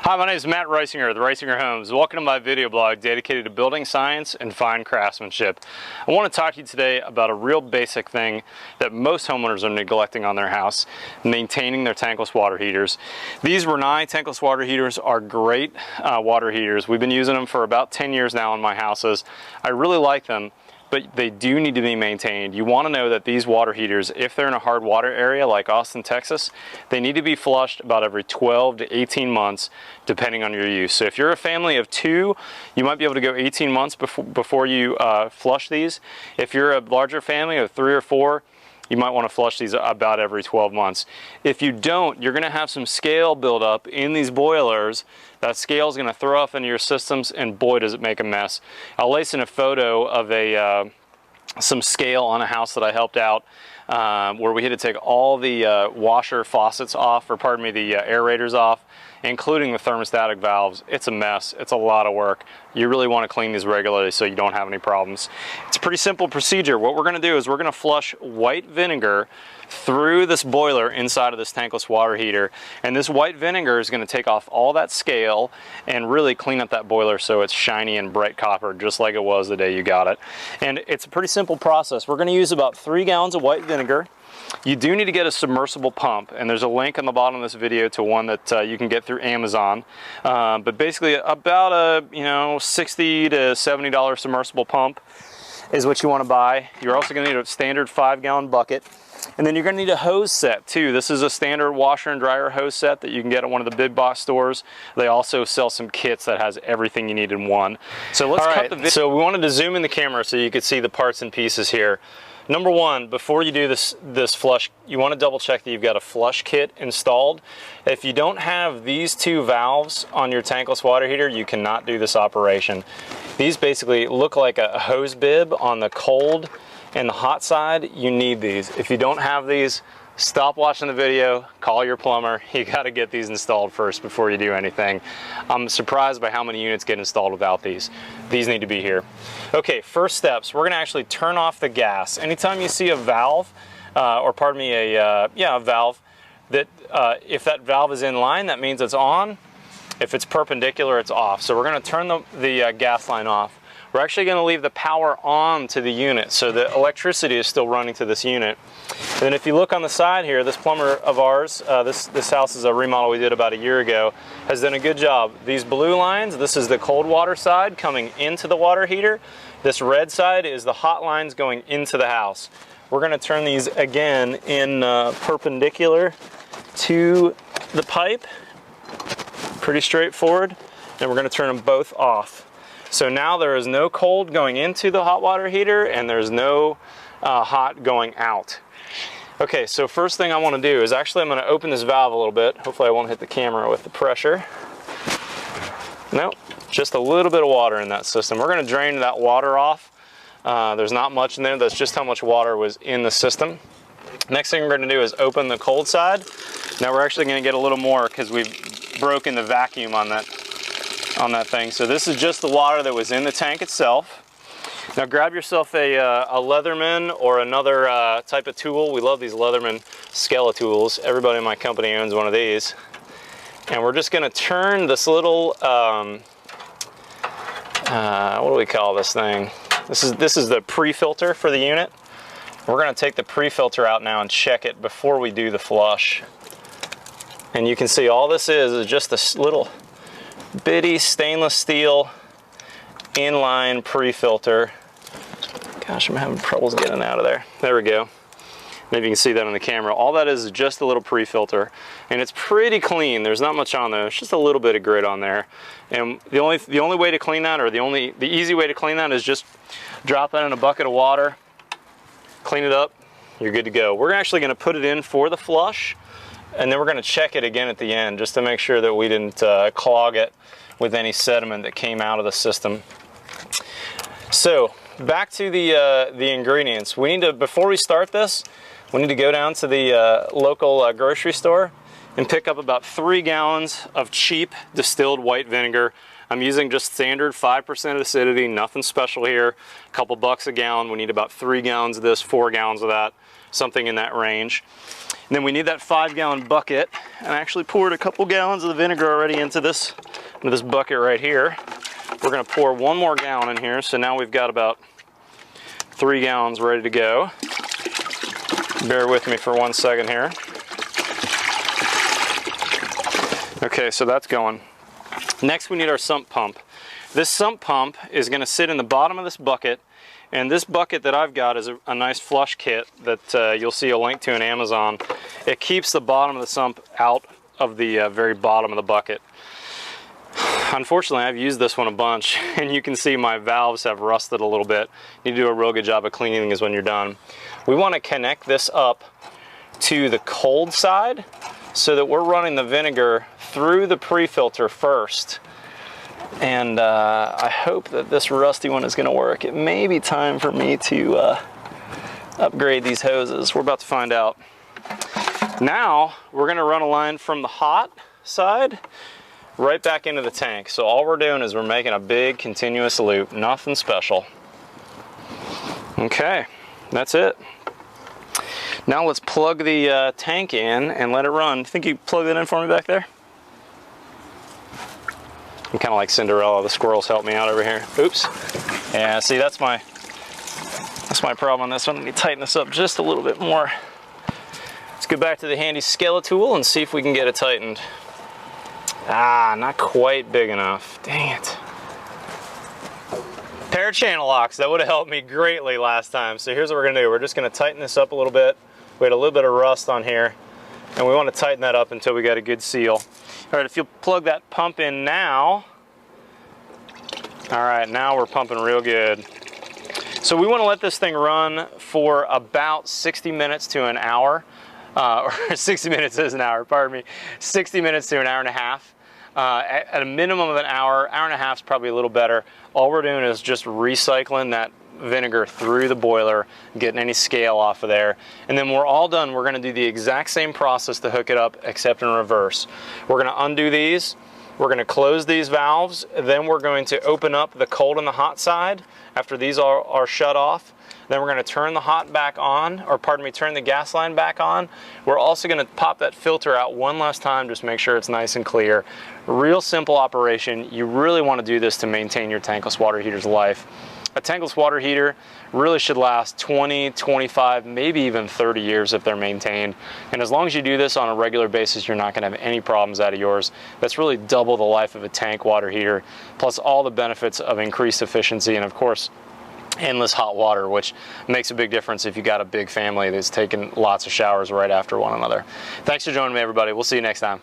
Hi, my name is Matt Reisinger of the Reisinger Homes. Welcome to my video blog dedicated to building science and fine craftsmanship. I want to talk to you today about a real basic thing that most homeowners are neglecting on their house, maintaining their tankless water heaters. These Rinnai tankless water heaters are great water heaters. We've been using them for about 10 years now in my houses. I really like them, but they do need to be maintained. You want to know that these water heaters, if they're in a hard water area like Austin, Texas, they need to be flushed about every 12 to 18 months, depending on your use. So if you're a family of 2, you might be able to go 18 months before you flush these. If you're a larger family of 3 or 4, you might want to flush these about every 12 months. If you don't, you're going to have some scale buildup in these boilers. That scale is going to throw off into your systems, and boy, does it make a mess. I'll lace in a photo of some scale on a house that I helped out, where we had to take all the washer faucets off, or pardon me, the aerators off, including the thermostatic valves. It's a mess. It's a lot of work. You really want to clean these regularly so you don't have any problems. It's a pretty simple procedure. What we're going to do is we're going to flush white vinegar through this boiler inside of this tankless water heater, and this white vinegar is going to take off all that scale and really clean up that boiler so it's shiny and bright copper, just like it was the day you got it. And it's a pretty simple process. We're going to use about 3 gallons of white vinegar. You do need to get a submersible pump, and there's a link on the bottom of this video to one that you can get through Amazon. But basically about a $60 to $70 submersible pump is what you want to buy. You're also going to need a standard 5-gallon bucket. And then you're going to need a hose set too. This is a standard washer and dryer hose set that you can get at one of the big box stores. They also sell some kits that has everything you need in one. So let's cut the video. So we wanted to zoom in the camera so you could see the parts and pieces here. Number one, before you do this flush, you want to double check that you've got a flush kit installed. If you don't have these 2 valves on your tankless water heater, you cannot do this operation. These basically look like a hose bib on the cold and the hot side. You need these. If you don't have these, stop watching the video, call your plumber. You got to get these installed first before you do anything. I'm surprised by how many units get installed without these. These need to be here. Okay, first steps, we're going to actually turn off the gas. Anytime you see a valve, or pardon me, a valve, that if that valve is in line, that means it's on. If it's perpendicular, it's off. So we're going to turn the gas line off. We're actually going to leave the power on to the unit, so the electricity is still running to this unit. And then if you look on the side here, this plumber of ours, this house is a remodel we did about a year ago, has done a good job. These blue lines, this is the cold water side coming into the water heater. This red side is the hot lines going into the house. We're going to turn these again in perpendicular to the pipe. Pretty straightforward. And we're going to turn them both off. So now there is no cold going into the hot water heater, and there's no hot going out. Okay, so first thing I want to do is actually I'm going to open this valve a little bit. Hopefully I won't hit the camera with the pressure. Nope, just a little bit of water in that system. We're going to drain that water off. There's not much in there. That's just how much water was in the system. Next thing we're going to do is open the cold side. Now we're actually going to get a little more because we've broken the vacuum on that thing. So this is just the water that was in the tank itself. Now grab yourself a Leatherman or another type of tool. We love these Leatherman Skeletools. Everybody in my company owns one of these. And we're just going to turn this little, what do we call this thing? This is the pre-filter for the unit. We're going to take the pre-filter out now and check it before we do the flush. And you can see all this is just this little bitty stainless steel inline pre-filter. Gosh, I'm having troubles getting out of there. There we go. Maybe you can see that on the camera. All that is just a little pre-filter, and it's pretty clean. There's not much on there. It's just a little bit of grit on there. And the only way to clean that, or the easy way to clean that, is just drop that in a bucket of water, clean it up, you're good to go. We're actually going to put it in for the flush, and then we're going to check it again at the end just to make sure that we didn't clog it with any sediment that came out of the system. So back to the ingredients. We need to, before we start this, we need to go down to the local grocery store and pick up about 3 gallons of cheap distilled white vinegar. I'm using just standard 5% acidity, nothing special here. A couple bucks a gallon. We need about 3 gallons of this, 4 gallons of that, something in that range. And then we need that 5-gallon bucket, and I actually poured a couple gallons of the vinegar already into this bucket right here. We're gonna pour 1 more gallon in here, so now we've got about 3 gallons ready to go. Bear with me for 1 second here. Okay, so that's going. Next we need our sump pump. This sump pump is gonna sit in the bottom of this bucket, and this bucket that I've got is a nice flush kit that you'll see a link to in Amazon. It keeps the bottom of the sump out of the very bottom of the bucket. Unfortunately, I've used this one a bunch, and you can see my valves have rusted a little bit. You need to do a real good job of cleaning these when you're done. We want to connect this up to the cold side so that we're running the vinegar through the pre-filter first. And I hope that this rusty one is going to work. It may be time for me to upgrade these hoses. We're about to find out. Now, we're going to run a line from the hot side right back into the tank. So all we're doing is we're making a big continuous loop, nothing special. Okay, that's it. Now let's plug the tank in and let it run. Think you plug that in for me back there? I'm kind of like Cinderella. The squirrels help me out over here. Oops. Yeah, see, that's my problem on this one. Let me tighten this up just a little bit more. Let's go back to the handy Skele-tool and see if we can get it tightened. Ah, not quite big enough. Dang it. Pair of channel locks. That would have helped me greatly last time. So here's what we're gonna do. We're just gonna tighten this up a little bit. We had a little bit of rust on here, and we want to tighten that up until we get a good seal. All right, if you'll plug that pump in now. All right, now we're pumping real good. So we want to let this thing run for about 60 minutes to an hour. Or 60 minutes is an hour, pardon me. 60 minutes to an hour and a half. At a minimum of an hour and a half is probably a little better. All we're doing is just recycling that vinegar through the boiler, getting any scale off of there. And then when we're all done, we're gonna do the exact same process to hook it up, except in reverse. We're gonna undo these, we're gonna close these valves, then we're going to open up the cold and the hot side after these are shut off. Then we're gonna turn the hot back on, or pardon me, turn the gas line back on. We're also gonna pop that filter out one last time, just make sure it's nice and clear. Real simple operation. You really wanna do this to maintain your tankless water heater's life. A tankless water heater really should last 20, 25, maybe even 30 years if they're maintained. And as long as you do this on a regular basis, you're not gonna have any problems out of yours. That's really double the life of a tank water heater, plus all the benefits of increased efficiency and, of course, endless hot water, which makes a big difference if you got a big family that's taking lots of showers right after one another. Thanks for joining me, everybody. We'll see you next time.